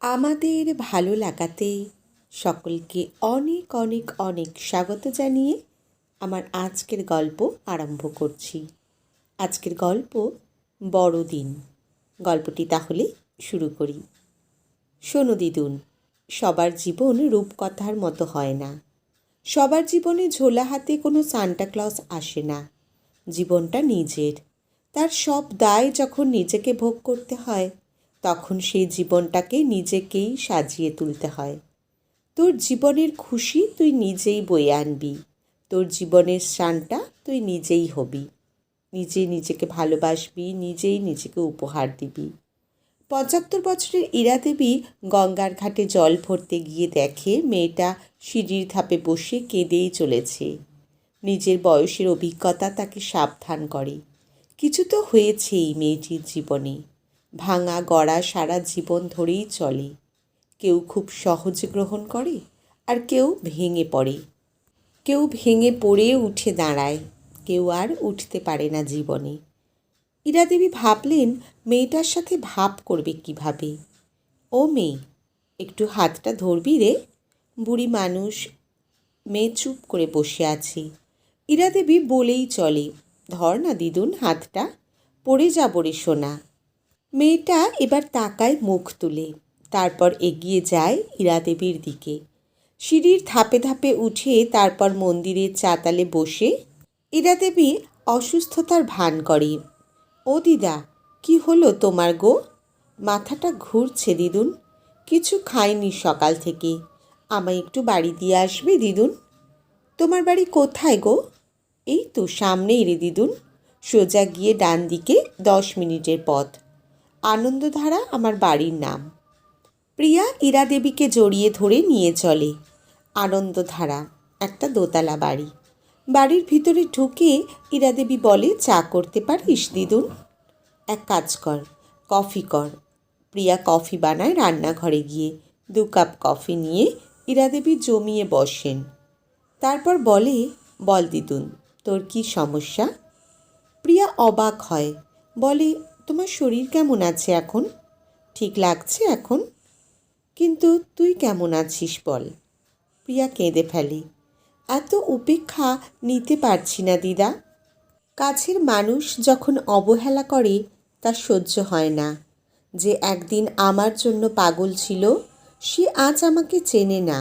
আমাদের ভালো লাগাতে সকলকে অনেক অনেক অনেক স্বাগত জানিয়ে আমার আজকের গল্প আরম্ভ করছি। আজকের গল্প বড়দিন। গল্পটি তাহলে শুরু করি। শোনো দিদুন, সবার জীবন রূপকথার মতো হয় না। সবার জীবনে ঝোলা হাতে কোনো সান্টাক্লজ আসে না। জীবনটা নিজের। তার সব দায় যখন নিজেকে ভোগ করতে হয়, তখন সেই জীবনটাকে নিজেকেই সাজিয়ে তুলতে হয়। তোর জীবনের খুশি তুই নিজেই বয়ে আনবি। তোর জীবনের স্নানটা তুই নিজেই হবি। নিজেই নিজেকে ভালোবাসবি, নিজেই নিজেকে উপহার দিবি। ৭৫ বছরের ইরা দেবী গঙ্গার ঘাটে জল ভরতে গিয়ে দেখে মেয়েটা সিঁড়ির ধাপে বসে কেঁদেই চলেছে। নিজের বয়সের অভিজ্ঞতা তাকে সাবধান করে। কিছু তো হয়েছেই মেয়েটির জীবনে। ভাঙা গড়া সারা জীবন ধরেই চলে। কেউ খুব সহজে গ্রহণ করে, আর কেউ ভেঙে পড়ে। কেউ ভেঙে পড়ে উঠে দাঁড়ায়, কেউ আর উঠতে পারে না জীবনে। ইরা দেবী ভাবলেন মেয়েটার সাথে ভাব করবে কিভাবে। ও মেয়ে, একটু হাতটা ধরবি রে। বুড়ি মানুষ, মেয়ে চুপ করে বসে আছে। ইরা দেবী বলেই চলে, ধর না দিদুন হাতটা, পড়ে যাব রে সোনা। মেয়েটা এবার তাকায় মুখ তুলে, তারপর এগিয়ে যায় ইরা দেবীর দিকে। সিঁড়ির ধাপে ধাপে উঠে তারপর মন্দিরের চাতালে বসে ইরা দেবী অসুস্থতার ভান করে। ও দিদা, কি হলো তোমার গো? মাথাটা ঘুরছে দিদুন। কিছু খাইনি সকাল থেকে। আমায় একটু বাড়ি দিয়ে আসবে দিদুন? তোমার বাড়ি কোথায় গো? এই তো সামনেই রে দিদুন, সোজা গিয়ে ডান দিকে 10 মিনিটের পথ। আনন্দধারা আমার বাড়ির নাম। প্রিয়া ইরা দেবীকে জড়িয়ে ধরে নিয়ে চলে। আনন্দধারা একটা দোতলা বাড়ি। বাড়ির ভিতরে ঢুকে ইরা দেবী বলে, চা করতে পারিস দিদুন? এক কাজ কর, কফি কর। প্রিয়া কফি বানায় রান্নাঘরে গিয়ে। 2 কাপ কফি নিয়ে ইরা দেবী জমিয়ে বসেন। তারপর বলে, বল দিদুন, তোর কি সমস্যা? প্রিয়া অবাক হয়, বলে, তোমার শরীর কেমন আছে এখন? ঠিক লাগছে এখন? কিন্তু তুই কেমন আছিস বল? প্রিয়া কেঁদে ফেলে, এত উপেক্ষা নিতে পারছি না দিদা। কাছের মানুষ যখন অবহেলা করে তা সহ্য হয় না। যে একদিন আমার জন্য পাগল ছিল, সে আজ আমাকে চেনে না।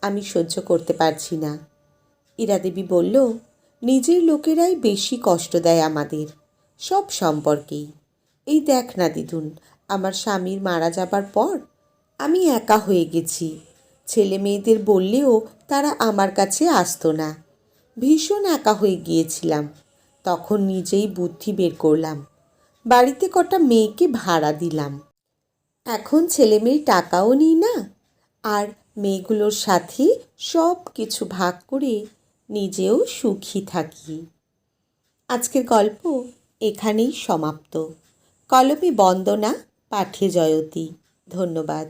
আমি সহ্য করতে পারছি না। ইরা দেবী বলল, নিজের লোকেরাই বেশি কষ্ট দেয় আমাদের, সব সম্পর্কেই। এই দেখ না দিদুন, আমার স্বামীর মারা যাবার পর আমি একা হয়ে গেছি। ছেলে মেয়েদের বললেও তারা আমার কাছে আসতো না। ভীষণ একা হয়ে গিয়েছিলাম। তখন নিজেই বুদ্ধি বের করলাম। বাড়িতে কটা মেয়েকে ভাড়া দিলাম। এখন ছেলে মেয়ের টাকাও নিই না, আর মেয়েগুলোর সাথে সব কিছু ভাগ করে নিজেও সুখী থাকি। আজকের গল্প এখানেই সমাপ্ত। কলমে বন্দনা, পাঠে জয়তী। ধন্যবাদ।